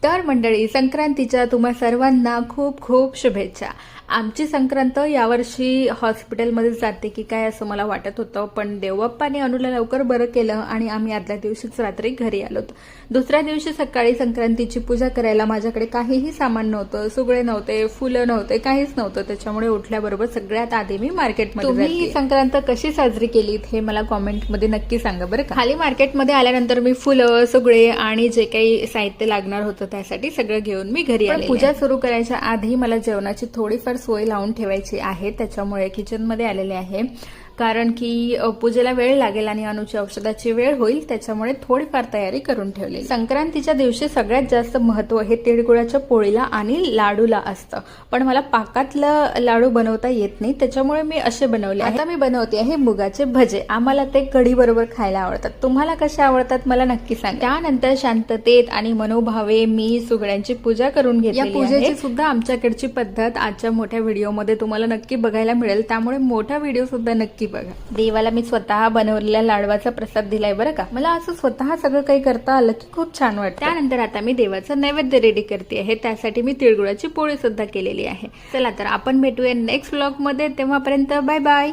तर मंडळी, संक्रांतीच्या तुम्हा सर्वांना खूप खूप शुभेच्छा। आमची संक्रांत यावर्षी हॉस्पिटलमध्ये जाते की काय असं मला वाटत होतं, पण देवबाप्पाने अनुला लवकर बरं केलं आणि आम्ही आदल्या दिवशीच रात्री घरी आलोत। दुसऱ्या दिवशी सकाळी संक्रांतीची पूजा करायला माझ्याकडे काहीही सामान नव्हतं, सुगळे नव्हते, फुलं नव्हते, काहीच नव्हतं। त्याच्यामुळे उठल्याबरोबर सगळ्यात आधी मी मार्केटमध्ये जाते। तुम्ही ही संक्रांत कशी साजरी केलीत हे मला कॉमेंटमध्ये नक्की सांगा बरं का। खाली मार्केटमध्ये आल्यानंतर मी फुलं, सुगळे आणि जे काही साहित्य लागणार होतं त्यासाठी सगळं घेऊन मी घरी आले। पूजा सुरू करायच्या आधी मला जेवणाची थोडीफार सोय लावून ठेवायची आहे, त्याच्यामुळे किचनमध्ये आलेले आहे। कारण की पूजेला वेळ लागेल आणि अनुच्या औषधाची वेळ होईल, त्याच्यामुळे थोडीफार तयारी करून ठेवली। संक्रांतीच्या दिवशी सगळ्यात जास्त महत्त्व हे तिळगुळाच्या पोळीला आणि लाडूला असतं, पण मला पाकातलं लाडू बनवता येत नाही, त्याच्यामुळे मी असे बनवले। आता मी बनवते आहे मुगाचे भजे। आम्हाला ते कढी बरोबर खायला आवडतात। तुम्हाला कसे आवडतात मला नक्की सांगा। त्यानंतर शांततेत आणि मनोभावे मी सुगड्यांची पूजा करून घेतली आहे। या पूजेची सुद्धा आमच्याकडची पद्धत आजच्या मोठ्या व्हिडिओमध्ये तुम्हाला नक्की बघायला मिळेल, त्यामुळे मोठा व्हिडिओ सुद्धा नक्की बघा। देवाला मी स्वतः बनवलेल्या लाडवाचा प्रसाद दिलाय बरं का। मला असं स्वतः सगळं काही करता आलं की खूप छान वाटतं। त्यानंतर आता मी देवाचं नैवेद्य रेडी करते आहे, त्यासाठी मी तिळगुळाची पोळी सुद्धा केलेली आहे। चला तर आपण भेटूया नेक्स्ट व्लॉग मध्ये, तेव्हापर्यंत बाय बाय।